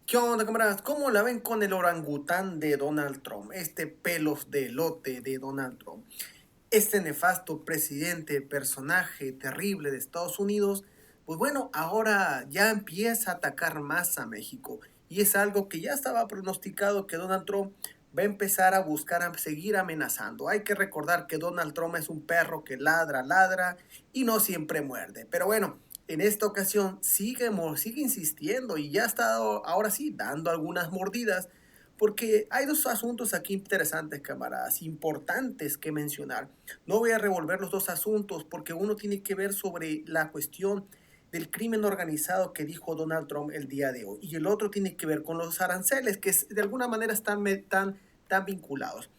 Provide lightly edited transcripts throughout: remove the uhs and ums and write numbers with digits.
¿Qué onda, camaradas? ¿Cómo la ven con el orangután de Donald Trump? Este pelos de elote de Donald Trump. Este nefasto presidente, personaje terrible de Estados Unidos, pues bueno, ahora ya empieza a atacar más a México. Y es algo que ya estaba pronosticado que Donald Trump va a empezar a buscar a seguir amenazando. Hay que recordar que Donald Trump es un perro que ladra, ladra y no siempre muerde. Pero bueno, en esta ocasión sigue insistiendo y ya ha estado ahora sí dando algunas mordidas porque hay dos asuntos aquí interesantes, camaradas, importantes que mencionar. No voy a revolver los dos asuntos porque uno tiene que ver sobre la cuestión del crimen organizado que dijo Donald Trump el día de hoy y el otro tiene que ver con los aranceles que de alguna manera están vinculados.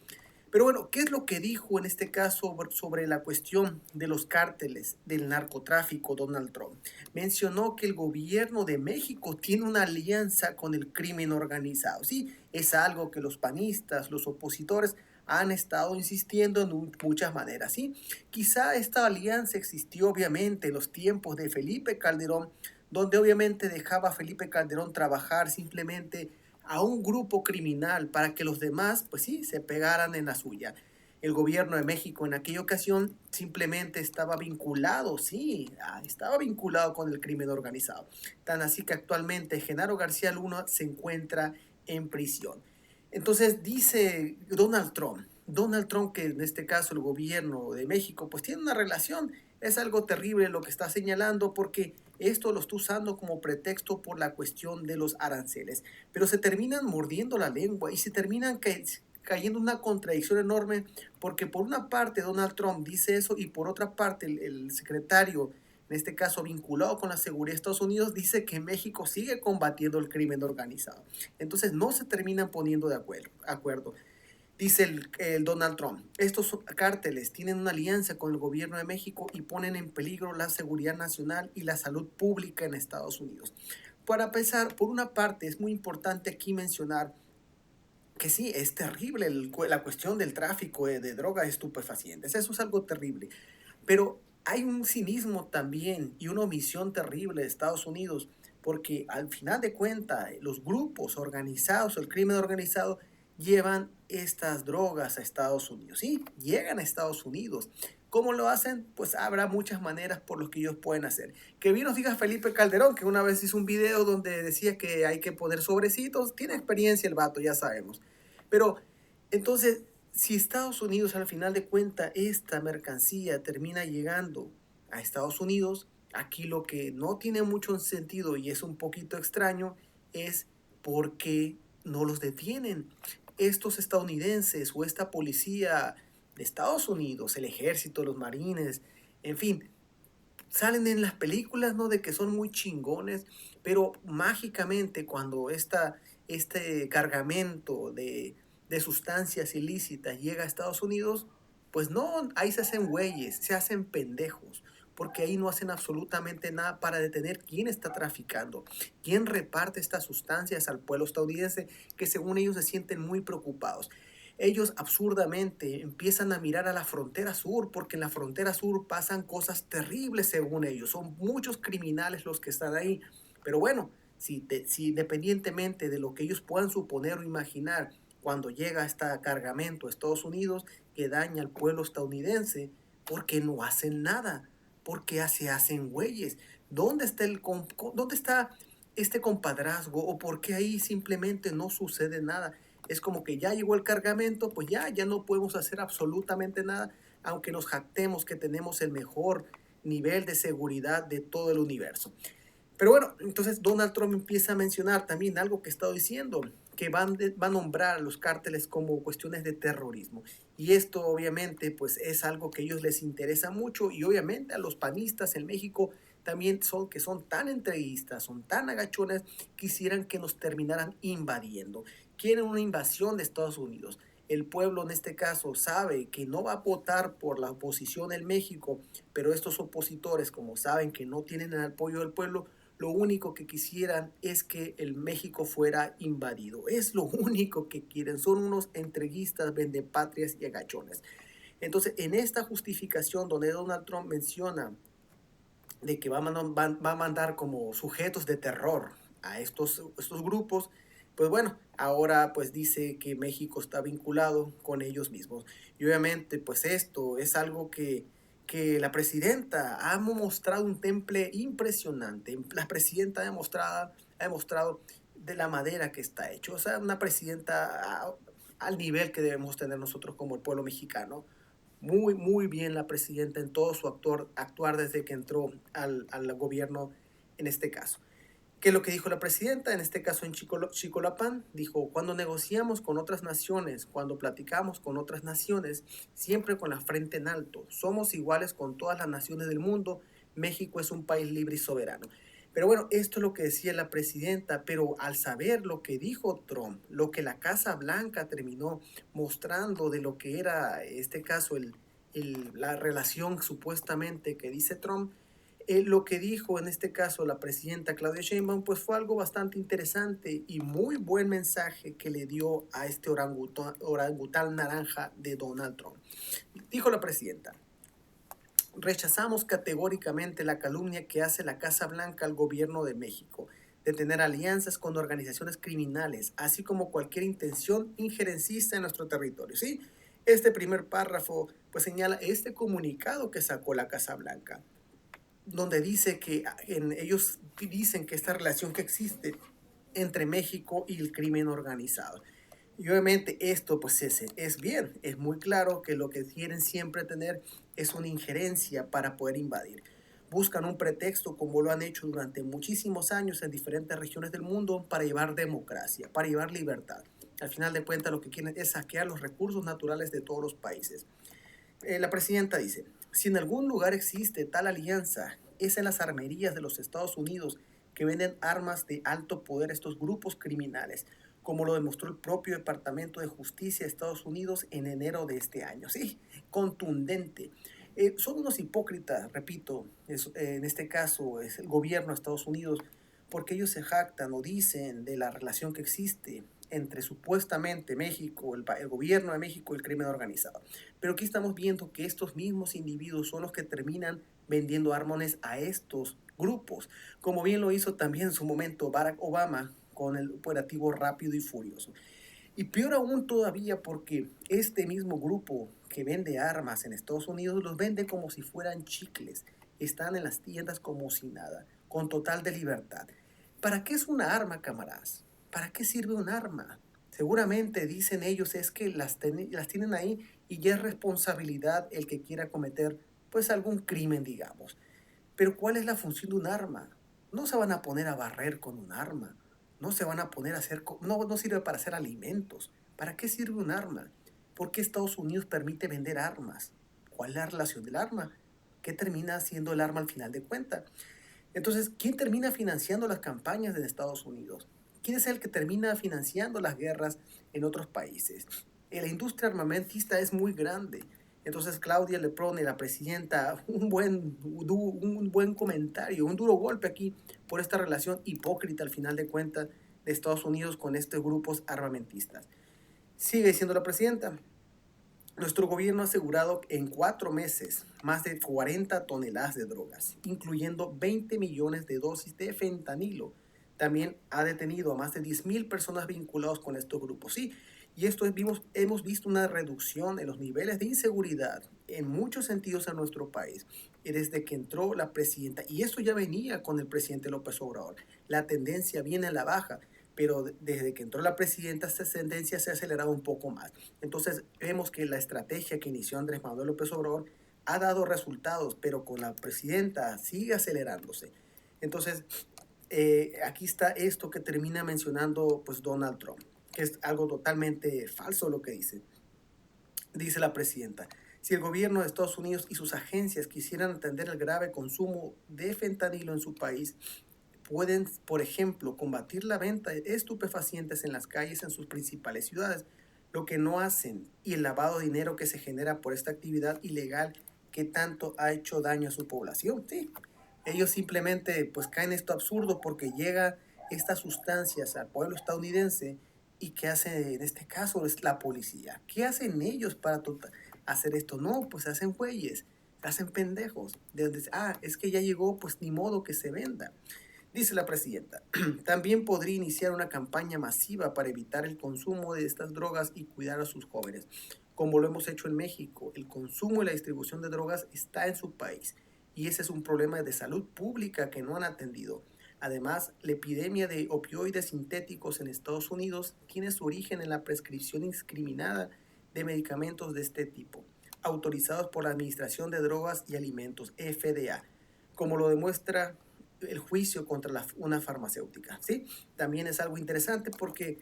Pero bueno, ¿qué es lo que dijo en este caso sobre la cuestión de los cárteles del narcotráfico Donald Trump? Mencionó que el gobierno de México tiene una alianza con el crimen organizado. Sí, es algo que los panistas, los opositores han estado insistiendo en muchas maneras. Sí, quizá esta alianza existió obviamente en los tiempos de Felipe Calderón, donde obviamente dejaba a Felipe Calderón trabajar simplemente a un grupo criminal para que los demás, pues sí, se pegaran en la suya. El gobierno de México en aquella ocasión simplemente estaba vinculado, sí, estaba vinculado con el crimen organizado. Tan así que actualmente Genaro García Luna se encuentra en prisión. Entonces dice Donald Trump que en este caso el gobierno de México pues tiene una relación. Es algo terrible lo que está señalando porque esto lo está usando como pretexto por la cuestión de los aranceles. Pero se terminan mordiendo la lengua y se terminan cayendo en una contradicción enorme porque por una parte Donald Trump dice eso y por otra parte el secretario, en este caso vinculado con la seguridad de Estados Unidos, dice que México sigue combatiendo el crimen organizado. Entonces no se terminan poniendo de acuerdo. Dice el Donald Trump, estos cárteles tienen una alianza con el gobierno de México y ponen en peligro la seguridad nacional y la salud pública en Estados Unidos. Para empezar, por una parte, es muy importante aquí mencionar que sí, es terrible la cuestión del tráfico de drogas estupefacientes. Eso es algo terrible. Pero hay un cinismo también y una omisión terrible de Estados Unidos, porque al final de cuentas los grupos organizados, el crimen organizado, llevan estas drogas a Estados Unidos. Sí, llegan a Estados Unidos. ¿Cómo lo hacen? Pues habrá muchas maneras por las que ellos pueden hacer. Que bien nos diga Felipe Calderón, que una vez hizo un video donde decía que hay que poner sobrecitos. Tiene experiencia el vato, ya sabemos. Pero entonces, si Estados Unidos al final de cuentas esta mercancía termina llegando a Estados Unidos, aquí lo que no tiene mucho sentido y es un poquito extraño es por qué no los detienen. Estos estadounidenses o esta policía de Estados Unidos, el ejército, los marines, en fin, salen en las películas, ¿no? De que son muy chingones, pero mágicamente cuando este cargamento de sustancias ilícitas llega a Estados Unidos, pues no, ahí se hacen güeyes, se hacen pendejos, porque ahí no hacen absolutamente nada para detener quién está traficando, quién reparte estas sustancias al pueblo estadounidense, que según ellos se sienten muy preocupados. Ellos absurdamente empiezan a mirar a la frontera sur, porque en la frontera sur pasan cosas terribles según ellos. Son muchos criminales los que están ahí. Pero bueno, si independientemente de lo que ellos puedan suponer o imaginar, cuando llega este cargamento a Estados Unidos que daña al pueblo estadounidense, ¿por qué no hacen nada? ¿Por qué se hacen güeyes? ¿Dónde está este compadrazgo? ¿O por qué ahí simplemente no sucede nada? Es como que ya llegó el cargamento, pues ya no podemos hacer absolutamente nada, aunque nos jactemos que tenemos el mejor nivel de seguridad de todo el universo. Bueno, entonces Donald Trump empieza a mencionar también algo que he estado diciendo, que va a nombrar a los cárteles como cuestiones de terrorismo. Y esto obviamente pues es algo que a ellos les interesa mucho y obviamente a los panistas en México también son tan entreguistas, son tan agachones, quisieran que nos terminaran invadiendo. Quieren una invasión de Estados Unidos. El pueblo en este caso sabe que no va a votar por la oposición en México, pero estos opositores, como saben que no tienen el apoyo del pueblo, lo único que quisieran es que el México fuera invadido. Es lo único que quieren. Son unos entreguistas, vendepatrias y agachones. Entonces, en esta justificación donde Donald Trump menciona de que va a mandar como sujetos de terror a estos grupos, pues bueno, ahora pues dice que México está vinculado con ellos mismos. Y obviamente pues esto es algo que la presidenta ha mostrado un temple impresionante. La presidenta ha demostrado de la manera que está hecho. O sea, una presidenta al nivel que debemos tener nosotros como el pueblo mexicano. Muy, muy bien la presidenta en todo su actuar desde que entró al gobierno en este caso. ¿Qué es lo que dijo la presidenta? En este caso en Chicolapán, dijo, cuando negociamos con otras naciones, cuando platicamos con otras naciones, siempre con la frente en alto, somos iguales con todas las naciones del mundo, México es un país libre y soberano. Pero bueno, esto es lo que decía la presidenta, pero al saber lo que dijo Trump, lo que la Casa Blanca terminó mostrando de lo que era, en este caso, la relación supuestamente que dice Trump, lo que dijo en este caso la presidenta Claudia Sheinbaum, pues fue algo bastante interesante y muy buen mensaje que le dio a este orangután naranja de Donald Trump. Dijo la presidenta, rechazamos categóricamente la calumnia que hace la Casa Blanca al gobierno de México de tener alianzas con organizaciones criminales, así como cualquier intención injerencista en nuestro territorio. ¿Sí? Este primer párrafo pues señala este comunicado que sacó la Casa Blanca, donde dice que ellos dicen que esta relación que existe entre México y el crimen organizado. Y obviamente esto pues es bien, es muy claro que lo que quieren siempre tener es una injerencia para poder invadir. Buscan un pretexto como lo han hecho durante muchísimos años en diferentes regiones del mundo para llevar democracia, para llevar libertad. Al final de cuentas lo que quieren es saquear los recursos naturales de todos los países. La presidenta dice, si en algún lugar existe tal alianza, es en las armerías de los Estados Unidos que venden armas de alto poder a estos grupos criminales, como lo demostró el propio Departamento de Justicia de Estados Unidos en enero de este año. Sí, contundente. Son unos hipócritas, repito, en este caso es el gobierno de Estados Unidos, porque ellos se jactan o dicen de la relación que existe entre supuestamente México, el gobierno de México y el crimen organizado. Pero aquí estamos viendo que estos mismos individuos son los que terminan vendiendo armas a estos grupos, como bien lo hizo también en su momento Barack Obama con el operativo Rápido y Furioso. Y peor aún todavía porque este mismo grupo que vende armas en Estados Unidos los vende como si fueran chicles. Están en las tiendas como si nada, con total de libertad. ¿Para qué es una arma, camaradas? ¿Para qué sirve un arma? Seguramente dicen ellos es que las tienen ahí y ya es responsabilidad el que quiera cometer pues algún crimen, digamos. Pero ¿cuál es la función de un arma? No se van a poner a barrer con un arma. No se van a poner a hacer... No sirve para hacer alimentos. ¿Para qué sirve un arma? ¿Por qué Estados Unidos permite vender armas? ¿Cuál es la relación del arma? ¿Qué termina haciendo el arma al final de cuentas? Entonces, ¿quién termina financiando las campañas de Estados Unidos? ¿Quién es el que termina financiando las guerras en otros países? La industria armamentista es muy grande. Entonces Claudia le pone, la presidenta, un buen comentario, un duro golpe aquí por esta relación hipócrita al final de cuentas de Estados Unidos con estos grupos armamentistas. Sigue diciendo la presidenta, nuestro gobierno ha asegurado en 4 meses más de 40 toneladas de drogas, incluyendo 20 millones de dosis de fentanilo. También ha detenido a más de 10,000 personas vinculadas con estos grupos. Sí, y hemos visto una reducción en los niveles de inseguridad en muchos sentidos en nuestro país desde que entró la presidenta. Y esto ya venía con el presidente López Obrador. La tendencia viene a la baja, pero desde que entró la presidenta esta tendencia se ha acelerado un poco más. Entonces vemos que la estrategia que inició Andrés Manuel López Obrador ha dado resultados, pero con la presidenta sigue acelerándose. Entonces, aquí está esto que termina mencionando pues Donald Trump, que es algo totalmente falso lo que dice. Dice la presidenta, si el gobierno de Estados Unidos y sus agencias quisieran atender el grave consumo de fentanilo en su país, pueden, por ejemplo, combatir la venta de estupefacientes en las calles en sus principales ciudades, lo que no hacen, y el lavado de dinero que se genera por esta actividad ilegal que tanto ha hecho daño a su población. Sí, ellos simplemente pues caen en esto absurdo porque llega estas sustancias al pueblo estadounidense y ¿qué hace en este caso es la policía? ¿Qué hacen ellos para hacer esto? No, pues hacen güeyes, hacen pendejos. Es que ya llegó, pues ni modo que se venda. Dice la presidenta, también podría iniciar una campaña masiva para evitar el consumo de estas drogas y cuidar a sus jóvenes. Como lo hemos hecho en México, el consumo y la distribución de drogas está en su país y ese es un problema de salud pública que no han atendido. Además, la epidemia de opioides sintéticos en Estados Unidos tiene su origen en la prescripción indiscriminada de medicamentos de este tipo, autorizados por la Administración de Drogas y Alimentos, FDA, como lo demuestra el juicio contra una farmacéutica, ¿sí? También es algo interesante porque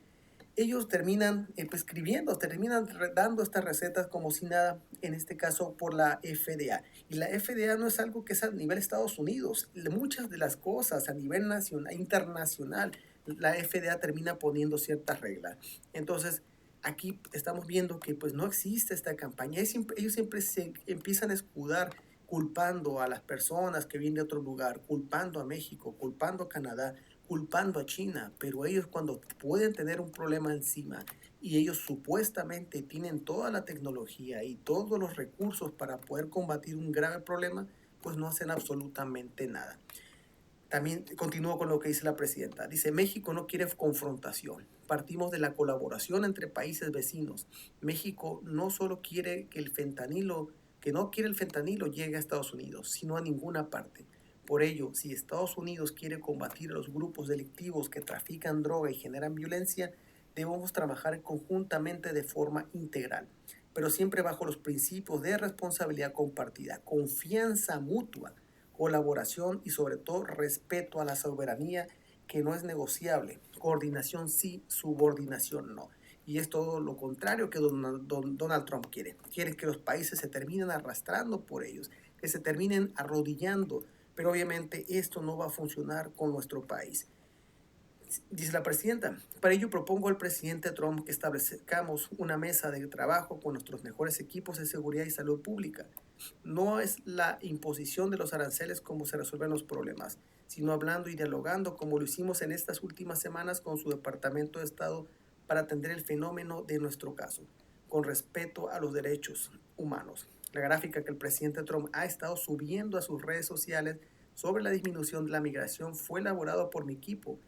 ellos terminan prescribiendo, terminan dando estas recetas como si nada, en este caso por la FDA. Y la FDA no es algo que es a nivel Estados Unidos. Muchas de las cosas a nivel nacional, internacional, la FDA termina poniendo ciertas reglas. Entonces, aquí estamos viendo que pues no existe esta campaña. Ellos siempre se empiezan a escudar culpando a las personas que vienen de otro lugar, culpando a México, culpando a Canadá, culpando a China, pero ellos cuando pueden tener un problema encima y ellos supuestamente tienen toda la tecnología y todos los recursos para poder combatir un grave problema, pues no hacen absolutamente nada. También continúo con lo que dice la presidenta. Dice, México no quiere confrontación. Partimos de la colaboración entre países vecinos. México no solo quiere que no quiere el fentanilo llegue a Estados Unidos, sino a ninguna parte. Por ello, si Estados Unidos quiere combatir a los grupos delictivos que trafican droga y generan violencia, debemos trabajar conjuntamente de forma integral, pero siempre bajo los principios de responsabilidad compartida, confianza mutua, colaboración y sobre todo respeto a la soberanía que no es negociable. Coordinación sí, subordinación no. Y es todo lo contrario que Donald Trump quiere. Quiere que los países se terminen arrastrando por ellos, que se terminen arrodillando. Pero obviamente esto no va a funcionar con nuestro país. Dice la presidenta, para ello propongo al presidente Trump que establezcamos una mesa de trabajo con nuestros mejores equipos de seguridad y salud pública. No es la imposición de los aranceles como se resuelven los problemas, sino hablando y dialogando como lo hicimos en estas últimas semanas con su Departamento de Estado para atender el fenómeno de nuestro caso, con respeto a los derechos humanos. La gráfica que el presidente Trump ha estado subiendo a sus redes sociales sobre la disminución de la migración fue elaborado por mi equipo,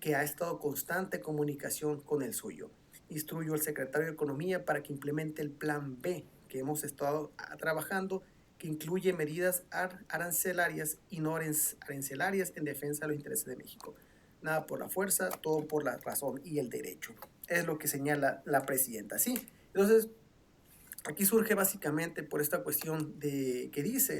que ha estado en constante comunicación con el suyo. Instruyo al secretario de Economía para que implemente el plan B que hemos estado trabajando, que incluye medidas arancelarias y no arancelarias en defensa de los intereses de México. Nada por la fuerza, todo por la razón y el derecho. Es lo que señala la presidenta, ¿sí? Entonces, aquí surge básicamente por esta cuestión de que dice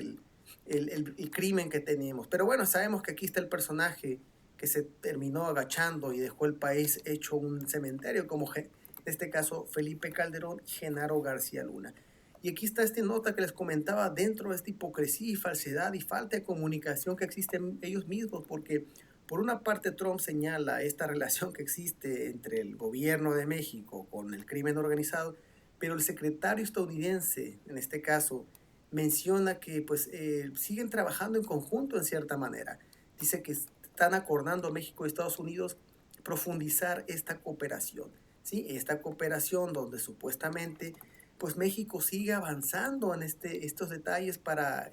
el crimen que tenemos. Pero bueno, sabemos que aquí está el personaje que se terminó agachando y dejó el país hecho un cementerio, como en este caso Felipe Calderón y Genaro García Luna. Y aquí está esta nota que les comentaba dentro de esta hipocresía y falsedad y falta de comunicación que existe en ellos mismos, porque por una parte Trump señala esta relación que existe entre el gobierno de México con el crimen organizado, pero el secretario estadounidense, en este caso, menciona que pues siguen trabajando en conjunto en cierta manera. Dice que están acordando México y Estados Unidos profundizar esta cooperación, ¿sí? Esta cooperación donde supuestamente pues México sigue avanzando en estos detalles para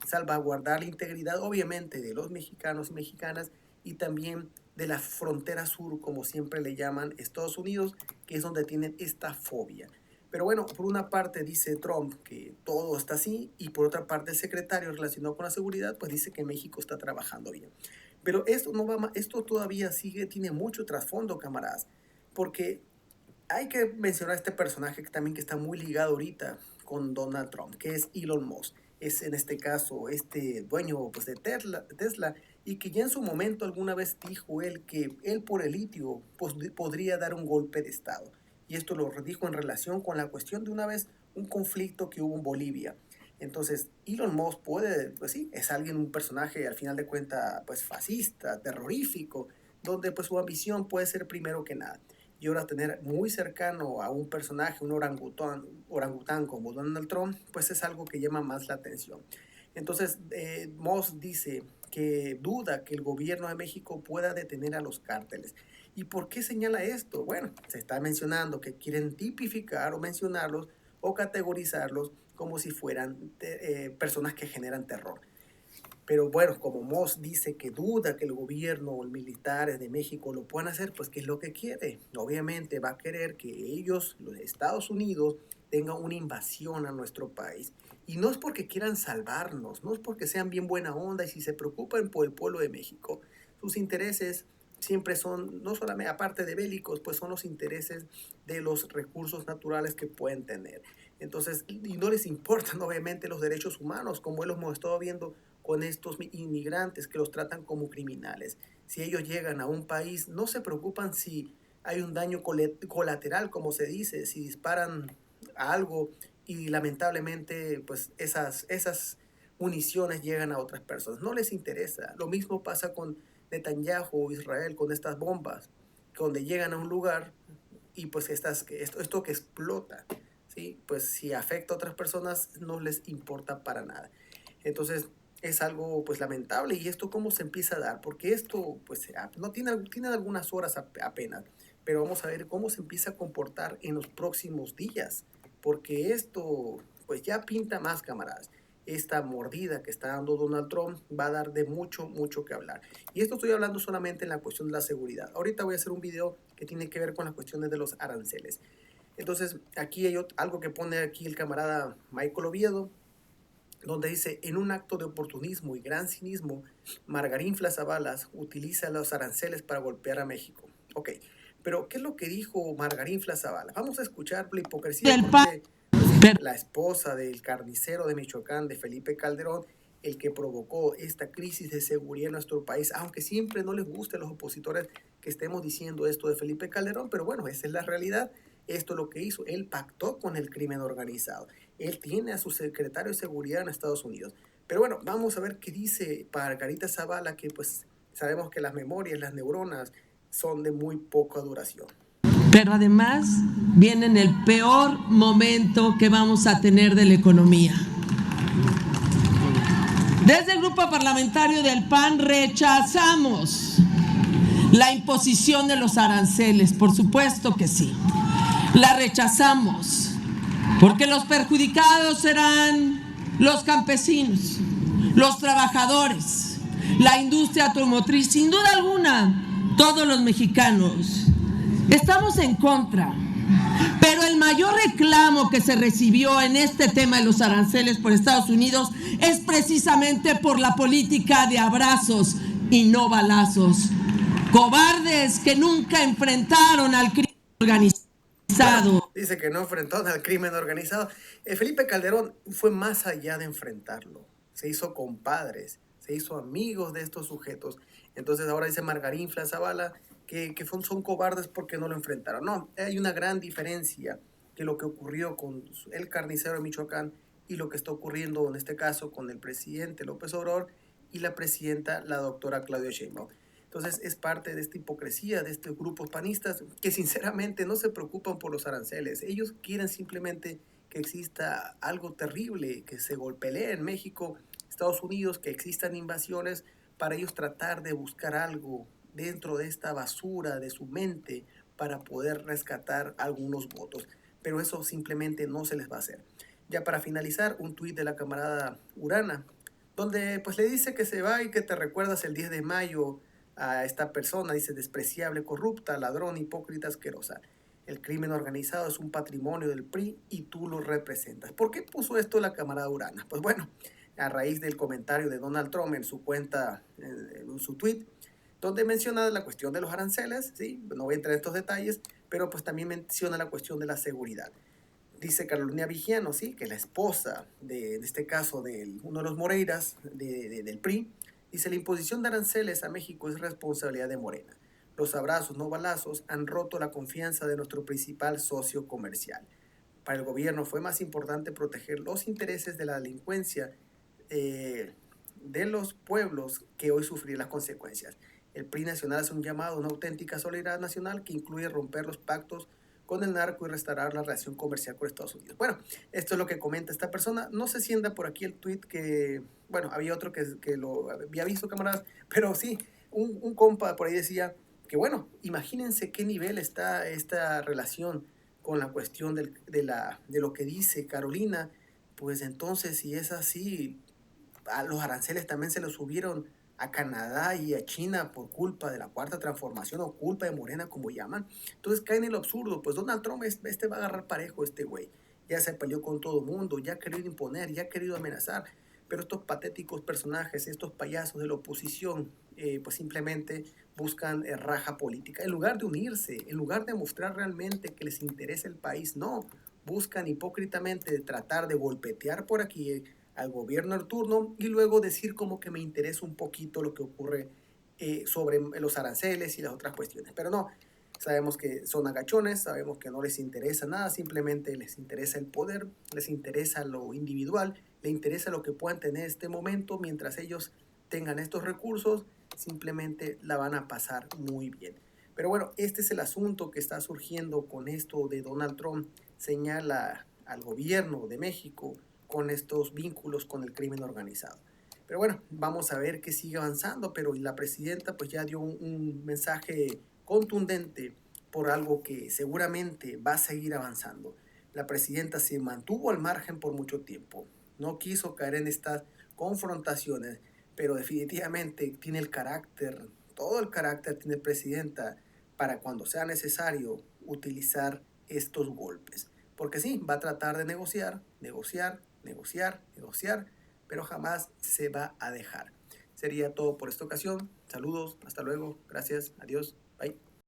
salvaguardar la integridad, obviamente, de los mexicanos y mexicanas y también de la frontera sur, como siempre le llaman Estados Unidos, que es donde tienen esta fobia. Pero bueno, por una parte dice Trump que todo está así y por otra parte el secretario relacionado con la seguridad pues dice que México está trabajando bien. Pero esto, no va, esto todavía tiene mucho trasfondo, camaradas, porque hay que mencionar a este personaje que también que está muy ligado ahorita con Donald Trump, que es Elon Musk. Es en este caso este dueño pues, de Tesla y que ya en su momento alguna vez dijo él que él por el litio pues, podría dar un golpe de Estado. Y esto lo dijo en relación con la cuestión de una vez un conflicto que hubo en Bolivia. Entonces, Elon Musk puede, pues sí, es alguien, un personaje al final de cuentas, pues fascista, terrorífico, donde pues su ambición puede ser primero que nada. Y ahora tener muy cercano a un personaje, un orangután como Donald Trump, pues es algo que llama más la atención. Entonces, Moss dice que duda que el gobierno de México pueda detener a los cárteles. ¿Y por qué señala esto? Bueno, se está mencionando que quieren tipificar o mencionarlos o categorizarlos como si fueran personas que generan terror. Pero bueno, como Moss dice que duda que el gobierno o los militares de México lo puedan hacer, pues ¿qué es lo que quiere? Obviamente va a querer que ellos, los Estados Unidos, tengan una invasión a nuestro país. Y no es porque quieran salvarnos, no es porque sean bien buena onda y si se preocupan por el pueblo de México. Sus intereses siempre son, no solamente aparte de bélicos, pues son los intereses de los recursos naturales que pueden tener. Entonces, y no les importan obviamente los derechos humanos, como lo hemos estado viendo con estos inmigrantes que los tratan como criminales. Si ellos llegan a un país, no se preocupan si hay un daño colateral, como se dice, si disparan a algo y lamentablemente pues esas municiones llegan a otras personas. No les interesa. Lo mismo pasa con Netanyahu o Israel con estas bombas, donde llegan a un lugar y pues esto que explota, ¿sí? Pues si afecta a otras personas no les importa para nada. Entonces es algo pues lamentable. Y esto cómo se empieza a dar, porque esto pues no tiene algunas horas apenas, pero vamos a ver cómo se empieza a comportar en los próximos días, porque esto pues ya pinta más, camaradas. Esta mordida que está dando Donald Trump va a dar de mucho, mucho que hablar. Y esto estoy hablando solamente en la cuestión de la seguridad. Ahorita voy a hacer un video que tiene que ver con las cuestiones de los aranceles. Entonces, aquí hay algo que pone aquí el camarada Michael Oviedo, donde dice, en un acto de oportunismo y gran cinismo, Margarín Zabalas utiliza los aranceles para golpear a México. Ok, pero ¿qué es lo que dijo Margarín Zabalas? Vamos a escuchar la hipocresía, porque la esposa del carnicero de Michoacán, de Felipe Calderón, el que provocó esta crisis de seguridad en nuestro país, aunque siempre no les guste a los opositores que estemos diciendo esto de Felipe Calderón, pero bueno, esa es la realidad. Esto es lo que hizo. Él pactó con el crimen organizado. Él tiene a su secretario de seguridad en Estados Unidos. Pero bueno, vamos a ver qué dice Margarita Zavala, que pues sabemos que las memorias, las neuronas, son de muy poca duración. Pero además viene en el peor momento que vamos a tener de la economía. Desde el grupo parlamentario del PAN rechazamos la imposición de los aranceles, por supuesto que sí. La rechazamos porque los perjudicados serán los campesinos, los trabajadores, la industria automotriz, sin duda alguna, todos los mexicanos. Estamos en contra, pero el mayor reclamo que se recibió en este tema de los aranceles por Estados Unidos es precisamente por la política de abrazos y no balazos. Cobardes que nunca enfrentaron al crimen organizado. Bueno, dice que no enfrentaron al crimen organizado. Felipe Calderón fue más allá de enfrentarlo. Se hizo compadres, se hizo amigos de estos sujetos. Entonces ahora dice Margarín Zavala que son cobardes porque no lo enfrentaron. No, hay una gran diferencia que lo que ocurrió con el carnicero de Michoacán y lo que está ocurriendo en este caso con el presidente López Obrador y la presidenta, la doctora Claudia Sheinbaum. Entonces es parte de esta hipocresía de estos grupos panistas que sinceramente no se preocupan por los aranceles. Ellos quieren simplemente que exista algo terrible, que se golpee en México, Estados Unidos, que existan invasiones para ellos tratar de buscar algo dentro de esta basura de su mente para poder rescatar algunos votos. Pero eso simplemente no se les va a hacer. Ya para finalizar, un tuit de la camarada Urana, donde pues le dice que se va y que te recuerdas el 10 de mayo a esta persona, dice despreciable, corrupta, ladrón, hipócrita, asquerosa. El crimen organizado es un patrimonio del PRI y tú lo representas. ¿Por qué puso esto la camarada Urana? Pues bueno, a raíz del comentario de Donald Trump en su cuenta, en su tweet, donde menciona la cuestión de los aranceles, ¿sí? No voy a entrar en estos detalles, pero pues también menciona la cuestión de la seguridad. Dice Carolina Vigiano, ¿sí? Que la esposa en este caso, de uno de los Moreiras del PRI, dice, la imposición de aranceles a México es responsabilidad de Morena. Los abrazos, no balazos, han roto la confianza de nuestro principal socio comercial. Para el gobierno fue más importante proteger los intereses de la delincuencia de los pueblos que hoy sufrir las consecuencias. El PRI nacional hace un llamado a una auténtica solidaridad nacional que incluye romper los pactos con el narco y restaurar la relación comercial con Estados Unidos. Bueno, esto es lo que comenta esta persona. No sé si anda por aquí el tweet que, bueno, había otro que lo había visto, camaradas, pero sí, un compa por ahí decía que, bueno, imagínense qué nivel está esta relación con la cuestión de lo que dice Carolina. Pues entonces, si es así, a los aranceles también se los subieron a Canadá y a China por culpa de la cuarta transformación o culpa de Morena, como llaman. Entonces caen en lo absurdo. Pues Donald Trump va a agarrar parejo este güey. Ya se peleó con todo el mundo, ya ha querido imponer, ya ha querido amenazar. Pero estos patéticos personajes, estos payasos de la oposición, pues simplemente buscan raja política. En lugar de unirse, en lugar de mostrar realmente que les interesa el país, no. Buscan hipócritamente tratar de golpetear por aquí al gobierno al turno y luego decir como que me interesa un poquito lo que ocurre sobre los aranceles y las otras cuestiones. Pero no, sabemos que son agachones, sabemos que no les interesa nada, simplemente les interesa el poder, les interesa lo individual, les interesa lo que puedan tener en este momento. Mientras ellos tengan estos recursos, simplemente la van a pasar muy bien. Pero bueno, este es el asunto que está surgiendo con esto de Donald Trump. Señala al gobierno de México con estos vínculos con el crimen organizado. Pero bueno, vamos a ver qué sigue avanzando, pero la presidenta pues ya dio un mensaje contundente por algo que seguramente va a seguir avanzando. La presidenta se mantuvo al margen por mucho tiempo, no quiso caer en estas confrontaciones, pero definitivamente tiene el carácter, todo el carácter tiene presidenta para cuando sea necesario utilizar estos golpes. Porque sí, va a tratar de negociar, negociar, negociar, negociar, pero jamás se va a dejar. Sería todo por esta ocasión. Saludos, hasta luego, gracias, adiós, bye.